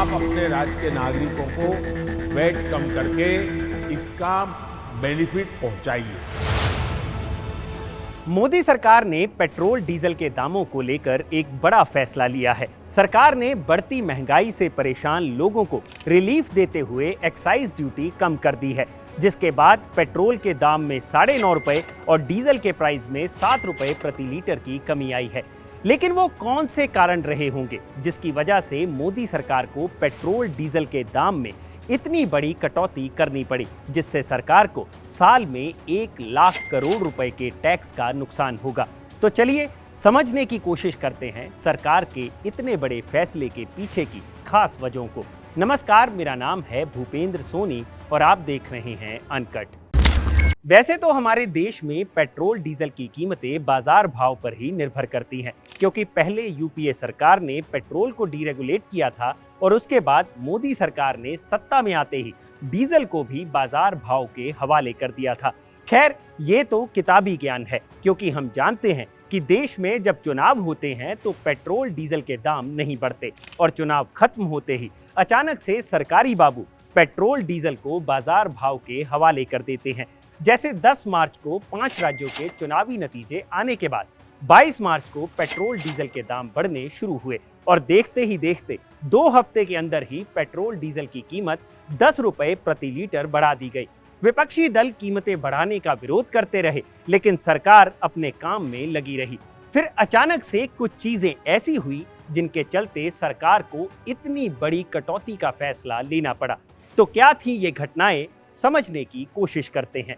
आप अपने राज्य के नागरिकों को वैट कम करके इसका बेनिफिट पहुंचाइए। मोदी सरकार ने पेट्रोल डीजल के दामों को लेकर एक बड़ा फैसला लिया है। सरकार ने बढ़ती महंगाई से परेशान लोगों को रिलीफ देते हुए एक्साइज ड्यूटी कम कर दी है, जिसके बाद पेट्रोल के दाम में 9.5 रुपए और डीजल के प्राइस में 7 रुपए प्रति लीटर की कमी आई है। लेकिन वो कौन से कारण रहे होंगे जिसकी वजह से मोदी सरकार को पेट्रोल डीजल के दाम में इतनी बड़ी कटौती करनी पड़ी, जिससे सरकार को साल में 1 लाख करोड़ रुपए के टैक्स का नुकसान होगा। तो चलिए समझने की कोशिश करते हैं सरकार के इतने बड़े फैसले के पीछे की खास वजहों को। नमस्कार, मेरा नाम है भूपेंद्र सोनी और आप देख रहे हैं अनकट। वैसे तो हमारे देश में पेट्रोल डीजल की कीमतें बाजार भाव पर ही निर्भर करती हैं, क्योंकि पहले यूपीए सरकार ने पेट्रोल को डीरेगुलेट किया था और उसके बाद मोदी सरकार ने सत्ता में आते ही डीजल को भी बाजार भाव के हवाले कर दिया था। खैर, ये तो किताबी ज्ञान है, क्योंकि हम जानते हैं कि देश में जब चुनाव होते हैं तो पेट्रोल डीजल के दाम नहीं बढ़ते और चुनाव खत्म होते ही अचानक से सरकारी बाबू पेट्रोल डीजल को बाजार भाव के हवाले कर देते हैं। जैसे 10 मार्च को 5 राज्यों के चुनावी नतीजे आने के बाद 22 मार्च को पेट्रोल डीजल के दाम बढ़ने शुरू हुए और देखते ही देखते 2 हफ्ते के अंदर ही पेट्रोल डीजल की कीमत 10 रुपए प्रति लीटर बढ़ा दी गई। विपक्षी दल कीमतें बढ़ाने का विरोध करते रहे, लेकिन सरकार अपने काम में लगी रही। फिर अचानक से कुछ चीजें ऐसी हुई जिनके चलते सरकार को इतनी बड़ी कटौती का फैसला लेना पड़ा। तो क्या थी ये घटनाएं, समझने की कोशिश करते हैं।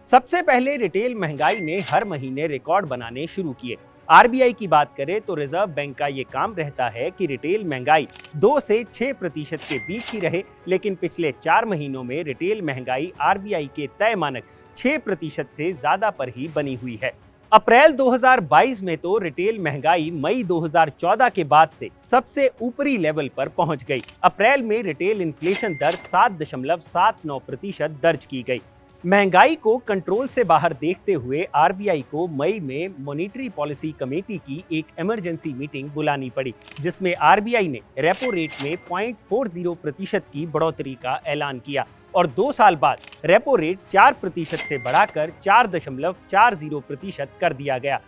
सबसे पहले रिटेल महंगाई ने हर महीने रिकॉर्ड बनाने शुरू किए। आरबीआई की बात करें तो रिजर्व बैंक का ये काम रहता है कि रिटेल महंगाई 2 से 6% के बीच ही रहे, लेकिन पिछले 4 महीनों में रिटेल महंगाई आरबीआई के तय मानक 6% से ज्यादा पर ही बनी हुई है। अप्रैल 2022 में तो रिटेल महंगाई मई 2014 के बाद से सबसे ऊपरी लेवल पर पहुंच गई। अप्रैल में रिटेल इन्फ्लेशन दर 7.79% दर्ज की गई। महंगाई को कंट्रोल से बाहर देखते हुए आरबीआई को मई में मॉनिटरी पॉलिसी कमेटी की एक इमरजेंसी मीटिंग बुलानी पड़ी, जिसमें आरबीआई ने रेपो रेट में 0.40% की बढ़ोतरी का ऐलान किया और 2 साल बाद रेपो रेट 4% से बढ़ाकर 4.40% कर दिया गया।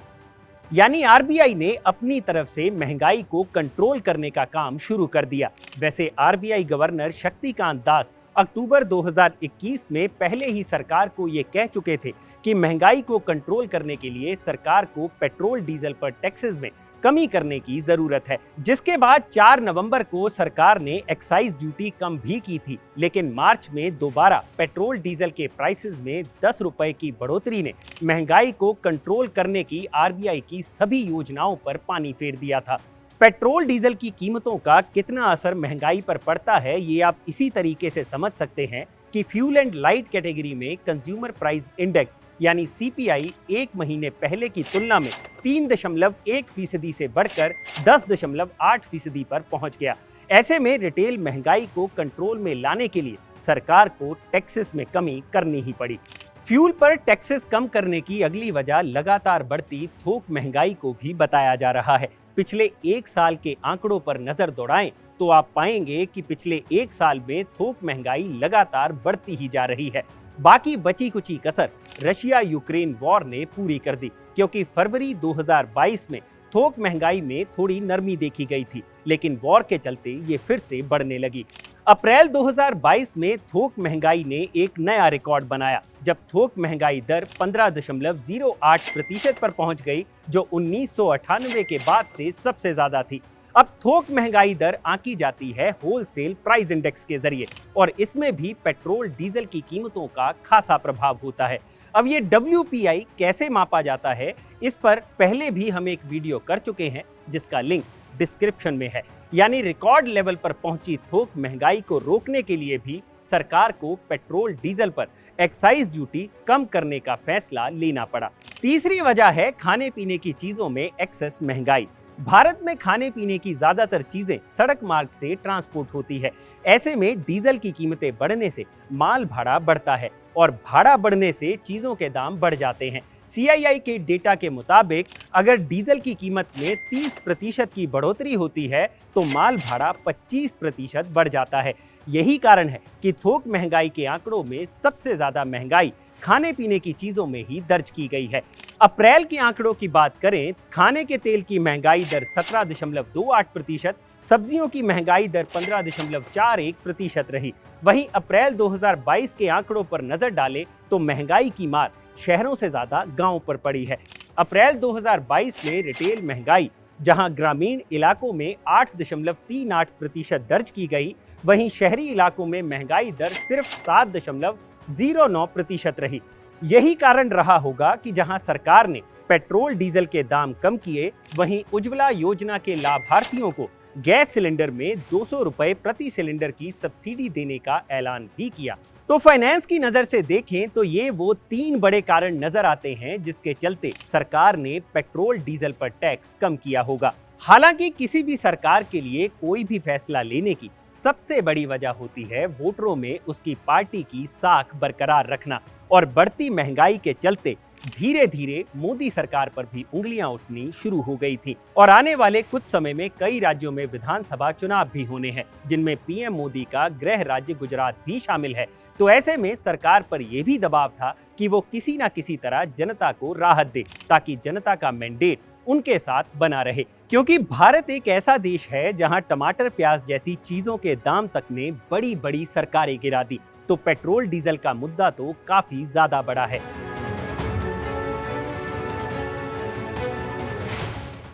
यानी आरबीआई ने अपनी तरफ से महंगाई को कंट्रोल करने का काम शुरू कर दिया। वैसे आरबीआई गवर्नर शक्तिकांत दास अक्टूबर 2021 में पहले ही सरकार को ये कह चुके थे कि महंगाई को कंट्रोल करने के लिए सरकार को पेट्रोल डीजल पर टैक्सेस में कमी करने की जरूरत है, जिसके बाद 4 नवंबर को सरकार ने एक्साइज ड्यूटी कम भी की थी। लेकिन मार्च में दोबारा पेट्रोल डीजल के प्राइसेस में 10 रुपए की बढ़ोतरी ने महंगाई को कंट्रोल करने की आरबीआई की सभी योजनाओं पर पानी फेर दिया था। पेट्रोल डीजल की कीमतों का कितना असर महंगाई पर पड़ता है, ये आप इसी तरीके से समझ सकते हैं कि फ्यूल एंड लाइट कैटेगरी में कंज्यूमर प्राइस इंडेक्स यानी सीपीआई 1 महीने पहले की तुलना में 3.1% से बढ़कर 10.8% पर पहुंच गया। ऐसे में रिटेल महंगाई को कंट्रोल में लाने के लिए सरकार को टैक्सेस में कमी करनी ही पड़ी। फ्यूल पर टैक्सेस कम करने की अगली वजह लगातार बढ़ती थोक महंगाई को भी बताया जा रहा है। पिछले 1 साल के आंकड़ों पर नजर दौड़ाएं तो आप पाएंगे कि पिछले 1 साल में थोक महंगाई लगातार बढ़ती ही जा रही है। बाकी बची कुची कसर रशिया यूक्रेन वॉर ने पूरी कर दी, क्योंकि फरवरी 2022 में थोक महंगाई में थोड़ी नरमी देखी गई थी, लेकिन वॉर के चलते ये फिर से बढ़ने लगी। अप्रैल 2022 में थोक महंगाई ने एक नया रिकॉर्ड बनाया, जब थोक महंगाई दर 15.08% पर पहुंच गई, जो 1998 के बाद से सबसे ज्यादा थी। अब थोक महंगाई दर आंकी जाती है होलसेल प्राइस इंडेक्स के जरिए और इसमें भी पेट्रोल डीजल की कीमतों का खासा प्रभाव होता है। अब ये WPI कैसे मापा जाता है, इस पर पहले भी हम एक वीडियो कर चुके हैं, जिसका लिंक डिस्क्रिप्शन में है। यानी रिकॉर्ड लेवल पर पहुंची थोक महंगाई को रोकने के लिए भी सरकार को पेट्रोल डीजल पर एक्साइज ड्यूटी कम करने का फैसला लेना पड़ा। तीसरी वजह है खाने पीने की चीजों में एक्सेस महंगाई। भारत में खाने पीने की ज्यादातर चीजें सड़क मार्ग से ट्रांसपोर्ट होती है। ऐसे में डीजल की कीमतें बढ़ने से माल भाड़ा बढ़ता है और भाड़ा बढ़ने से चीजों के दाम बढ़ जाते हैं। CII के डेटा के मुताबिक अगर डीजल की कीमत में 30% की बढ़ोतरी होती है तो माल भाड़ा 25% बढ़ जाता है। यही कारण है कि थोक महंगाई के आंकड़ों में सबसे ज्यादा महंगाई खाने पीने की चीजों में ही दर्ज की गई है। अप्रैल के आंकड़ों की बात करें, खाने के तेल की महंगाई दर 17.28%, सब्जियों की महंगाई दर 15.41% रही। वहीं अप्रैल 2022 के आंकड़ों पर नजर डालें तो महंगाई की मार शहरों से ज्यादा गांवों पर पड़ी है। अप्रैल 2022 में रिटेल महंगाई जहां ग्रामीण इलाकों में 8.38% दर्ज की गई, वहीं शहरी इलाकों में महंगाई दर सिर्फ 7.09% रही। यही कारण रहा होगा कि जहां सरकार ने पेट्रोल डीजल के दाम कम किए, वहीं उज्ज्वला योजना के लाभार्थियों को गैस सिलेंडर में 200 रुपए प्रति सिलेंडर की सब्सिडी देने का ऐलान भी किया। तो फाइनेंस की नजर से देखें तो ये वो 3 बड़े कारण नजर आते हैं जिसके चलते सरकार ने पेट्रोल डीजल पर टैक्स कम किया होगा। हालांकि किसी भी सरकार के लिए कोई भी फैसला लेने की सबसे बड़ी वजह होती है वोटरों में उसकी पार्टी की साख बरकरार रखना, और बढ़ती महंगाई के चलते धीरे धीरे मोदी सरकार पर भी उंगलियां उठनी शुरू हो गई थी। और आने वाले कुछ समय में कई राज्यों में विधानसभा चुनाव भी होने हैं, जिनमें पीएम मोदी का गृह राज्य गुजरात भी शामिल है। तो ऐसे में सरकार पर यह भी दबाव था कि वो किसी न किसी तरह जनता को राहत दे, ताकि जनता का मैंडेट उनके साथ बना रहे। क्योंकि भारत एक ऐसा देश है जहां टमाटर प्याज जैसी चीजों के दाम तक ने बड़ी बड़ी सरकारें गिरा दी, तो पेट्रोल डीजल का मुद्दा तो काफी ज्यादा बड़ा है।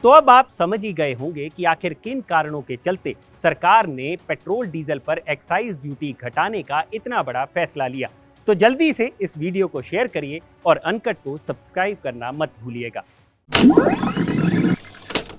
तो अब आप समझ ही गए होंगे कि आखिर किन कारणों के चलते सरकार ने पेट्रोल डीजल पर एक्साइज ड्यूटी घटाने का इतना बड़ा फैसला लिया। तो जल्दी से इस वीडियो को शेयर करिए और अनकट को सब्सक्राइब करना मत भूलिएगा।